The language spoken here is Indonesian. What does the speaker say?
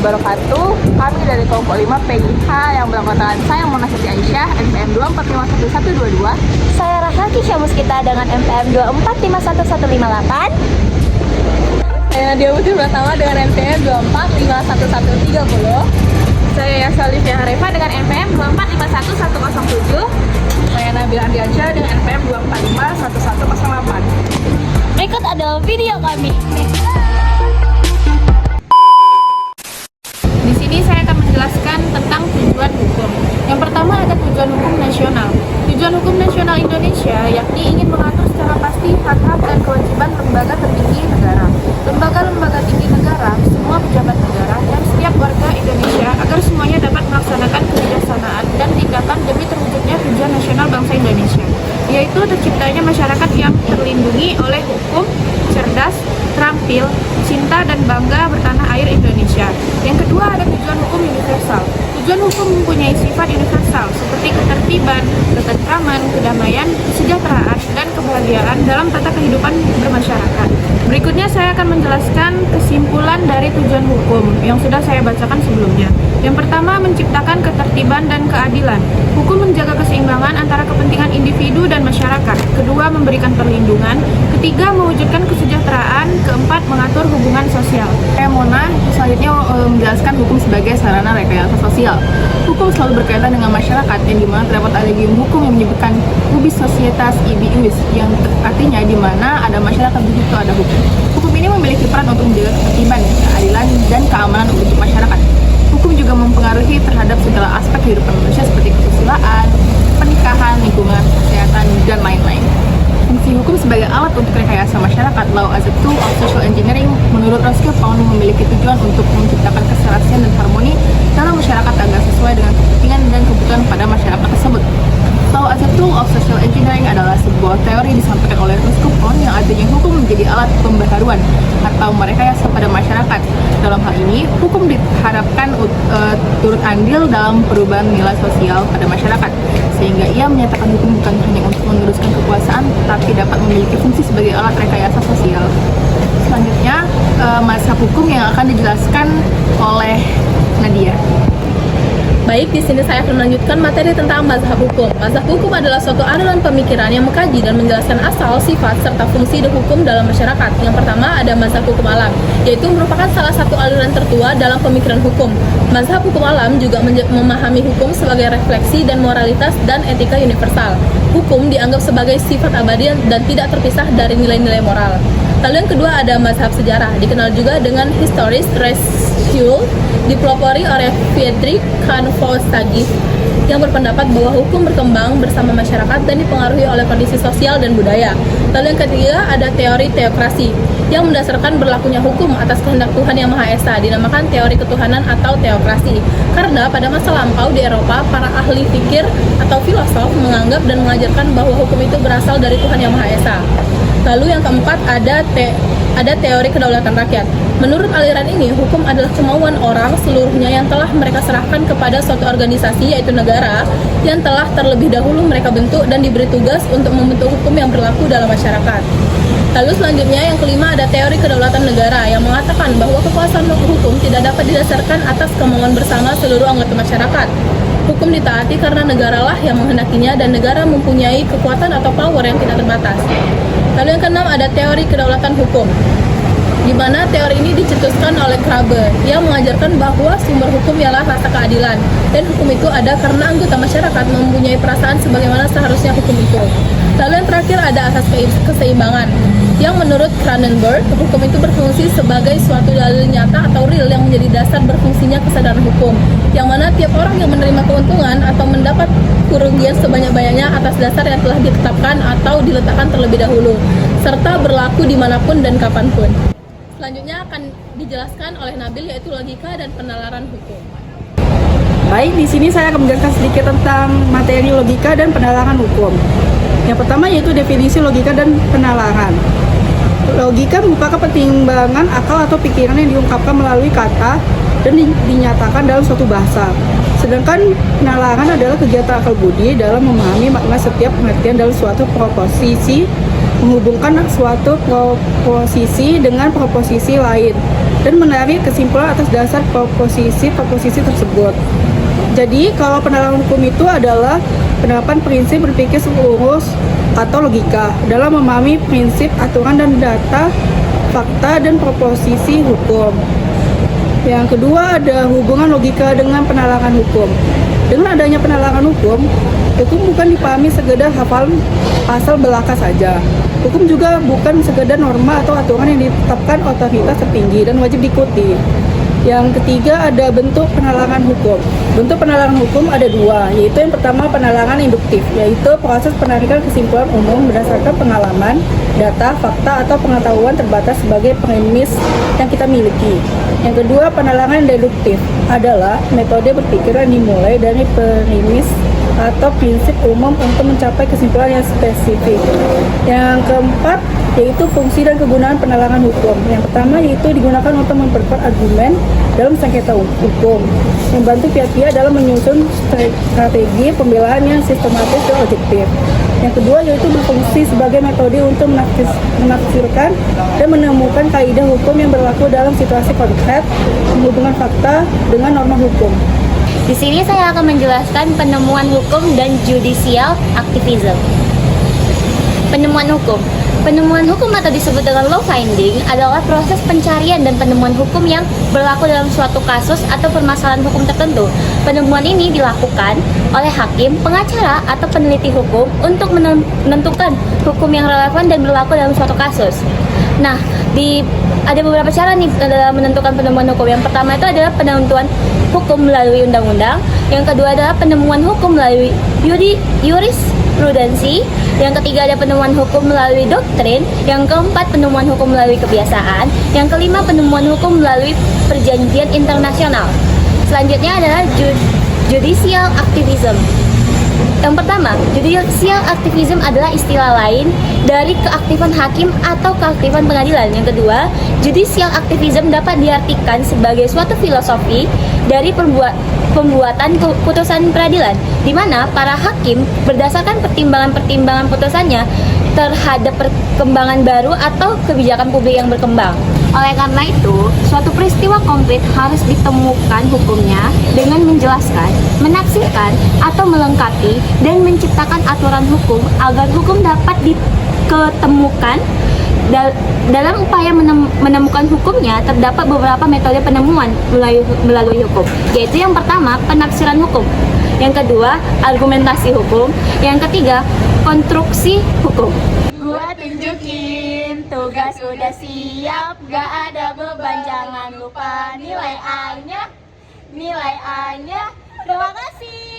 wabarakatuh. Kami dari kelompok 5 PIH yang beranggotakan saya Mona Siti Aisyah MPM 2451122. Saya Rahel Kisha Muskita dengan MPM 2451158. Saya Nadia Putri Pratama dengan MPM 2451130. Saya Yasa Olivia Harefa dengan MPM 2451107. Saya Nabila Ardiansyah dengan MPM 2451108. Berikut adalah video kami. Di sini saya akan menjelaskan tentang tujuan hukum. Yang pertama ada tujuan hukum nasional. Tujuan hukum nasional Indonesia yakni ingin mengatur secara pasti hak-hak dan kewajiban lembaga tertinggi negara, lembaga-lembaga tinggi negara, semua pejabat negara, dan setiap warga Indonesia agar semuanya dapat melaksanakan kebijaksanaan dan tindakan demi terwujudnya tujuan nasional bangsa Indonesia, yaitu terciptanya masyarakat yang terlindungi oleh hukum, cerdas, terampil, cinta dan bangga bertanah air Indonesia. Yang kedua ada tujuan hukum universal. Tujuan hukum mempunyai sifat universal seperti ketertiban, ketentraman, kedamaian, kesejahteraan, dan kebahagiaan dalam tata kehidupan bermasyarakat. Berikutnya saya akan menjelaskan kesimpulan dari tujuan hukum yang sudah saya bacakan sebelumnya. Yang pertama, menciptakan ketertiban dan keadilan. Hukum menjaga keseimbangan antara kepentingan individu dan masyarakat. Kedua, memberikan perlindungan. Ketiga, mewujudkan kesejahteraan. Keempat, mengatur hubungan sosial. Saya Mona selanjutnya menjelaskan hukum sebagai sarana rekayasa sosial. Hukum selalu berkaitan dengan masyarakat yang dimana terdapat aligium hukum yang menyebutkan ubis societas ibi ius, yang artinya di mana ada masyarakat di situ ada hukum. Hukum ini memiliki peran untuk menjaga ketertiban, keadilan, dan keamanan untuk masyarakat. Hukum juga mempengaruhi terhadap segala aspek kehidupan manusia seperti kesusilaan, pernikahan, lingkungan, kesehatan, dan lain-lain. Fungsi hukum sebagai alat untuk rekayasa masyarakat, law as a tool of social engineering, menurut Roscoe Pound memiliki tujuan untuk menciptakan keselarasan dan harmoni dalam masyarakat agar sesuai dengan kepentingan dan kebutuhan pada masyarakat tersebut. Law as a tool of social engineering adalah sebuah teori disampaikan oleh Roscoe Pound yang artinya hukum menjadi alat pembaharuan atau merekayasa pada masyarakat. Dalam hal ini, hukum diharapkan turut andil dalam perubahan nilai sosial pada masyarakat, sehingga ia menyatakan hukum bukan hanya untuk meneruskan kekuasaan, tapi dapat memiliki fungsi sebagai alat rekayasa sosial. Selanjutnya, mazhab hukum yang akan dijelaskan oleh Nadia. Baik, di sini saya akan melanjutkan materi tentang mazhab hukum. Mazhab hukum adalah suatu aliran pemikiran yang mengkaji dan menjelaskan asal, sifat, serta fungsi hukum dalam masyarakat. Yang pertama ada mazhab hukum alam, yaitu merupakan salah satu aliran tertua dalam pemikiran hukum. Mazhab hukum alam juga memahami hukum sebagai refleksi dan moralitas dan etika universal. Hukum dianggap sebagai sifat abadi dan tidak terpisah dari nilai-nilai moral. Lalu yang kedua ada mazhab sejarah, dikenal juga dengan historis restuel, dipelopori oleh Friedrich von Stagif, yang berpendapat bahwa hukum berkembang bersama masyarakat dan dipengaruhi oleh kondisi sosial dan budaya. Lalu yang ketiga ada teori teokrasi, yang mendasarkan berlakunya hukum atas kehendak Tuhan Yang Maha Esa, dinamakan teori ketuhanan atau teokrasi. Karena pada masa lampau di Eropa, para ahli fikir atau filosof menganggap dan mengajarkan bahwa hukum itu berasal dari Tuhan Yang Maha Esa. Lalu yang keempat ada teori kedaulatan rakyat. Menurut aliran ini, hukum adalah kemauan orang seluruhnya yang telah mereka serahkan kepada suatu organisasi, yaitu negara, yang telah terlebih dahulu mereka bentuk dan diberi tugas untuk membentuk hukum yang berlaku dalam masyarakat. Lalu selanjutnya yang kelima ada teori kedaulatan negara yang mengatakan bahwa kekuasaan hukum tidak dapat didasarkan atas kemauan bersama seluruh anggota masyarakat. Hukum ditaati karena negaralah yang menghendakinya dan negara mempunyai kekuatan atau power yang tidak terbatas. Lalu yang keenam ada teori kedaulatan hukum, di mana teori ini dicetuskan oleh Krabbe yang mengajarkan bahwa sumber hukum ialah rasa keadilan, dan hukum itu ada karena anggota masyarakat mempunyai perasaan sebagaimana seharusnya hukum itu. Lalu yang terakhir ada asas keseimbangan, yang menurut Cronenberg, hukum itu berfungsi sebagai suatu dalil nyata atau real yang menjadi dasar berfungsinya kesadaran hukum, yang mana tiap orang yang menerima keuntungan atau mendapat kerugian sebanyak-banyaknya atas dasar yang telah ditetapkan atau diletakkan terlebih dahulu, serta berlaku dimanapun dan kapanpun. Selanjutnya akan dijelaskan oleh Nabil, yaitu logika dan penalaran hukum. Baik, di sini saya akan menjelaskan sedikit tentang materi logika dan penalaran hukum. Yang pertama yaitu definisi logika dan penalaran. Logika merupakan pertimbangan akal atau pikiran yang diungkapkan melalui kata dan dinyatakan dalam suatu bahasa. Sedangkan penalaran adalah kegiatan akal budi dalam memahami makna setiap pengertian dalam suatu proposisi, menghubungkan suatu proposisi dengan proposisi lain. dan menarik kesimpulan atas dasar proposisi tersebut. Jadi, kalau penalaran hukum itu adalah penerapan prinsip berpikir lurus atau logika dalam memahami prinsip, aturan, dan data, fakta, dan proposisi hukum. Yang kedua ada hubungan logika dengan penalaran hukum. Dengan adanya penalaran hukum bukan dipahami sekedar hafal pasal belaka saja. Hukum juga bukan sekedar norma atau aturan yang ditetapkan otoritas tertinggi dan wajib diikuti. Yang ketiga ada bentuk penalaran hukum. Bentuk penalaran hukum ada dua, yaitu yang pertama penalaran induktif, yaitu proses penarikan kesimpulan umum berdasarkan pengalaman, data, fakta, atau pengetahuan terbatas sebagai premis yang kita miliki. Yang kedua penalaran deduktif adalah metode berpikir yang dimulai dari premis atau prinsip umum untuk mencapai kesimpulan yang spesifik. Yang keempat yaitu fungsi dan kegunaan penalaran hukum. Yang pertama yaitu digunakan untuk memperkuat argumen dalam sengketa hukum, membantu pihak-pihak dalam menyusun strategi pembelaan yang sistematis dan objektif. Yang kedua yaitu berfungsi sebagai metode untuk menafsirkan dan menemukan kaidah hukum yang berlaku dalam situasi konkret, menghubungkan fakta dengan norma hukum. Di sini saya akan menjelaskan penemuan hukum dan judicial activism. Penemuan hukum. Penemuan hukum atau disebut dengan law finding adalah proses pencarian dan penemuan hukum yang berlaku dalam suatu kasus atau permasalahan hukum tertentu. Penemuan ini dilakukan oleh hakim, pengacara, atau peneliti hukum untuk menentukan hukum yang relevan dan berlaku dalam suatu kasus. Nah, ada beberapa cara nih dalam menentukan penemuan hukum. Yang pertama itu adalah penentuan hukum melalui undang-undang. Yang kedua adalah penemuan hukum melalui jurisprudensi. Yang ketiga ada penemuan hukum melalui doktrin. Yang keempat penemuan hukum melalui kebiasaan. Yang kelima penemuan hukum melalui perjanjian internasional. Selanjutnya adalah judicial activism. Yang pertama, judicial activism adalah istilah lain dari keaktifan hakim atau keaktifan pengadilan. Yang kedua, judicial activism dapat diartikan sebagai suatu filosofi dari pembuatan putusan peradilan, di mana para hakim berdasarkan pertimbangan-pertimbangan putusannya terhadap perkembangan baru atau kebijakan publik yang berkembang. Oleh karena itu, suatu peristiwa konkret harus ditemukan hukumnya dengan menjelaskan, menafsirkan, atau melengkapi dan menciptakan aturan hukum agar hukum dapat diketemukan. Dalam upaya menemukan hukumnya, terdapat beberapa metode penemuan melalui hukum, yaitu yang pertama, penafsiran hukum. Yang kedua, argumentasi hukum. Yang ketiga, konstruksi hukum. Gua tunjukin, tugas udah siap, gak ada beban, jangan lupa nilai A-nya. Terima kasih.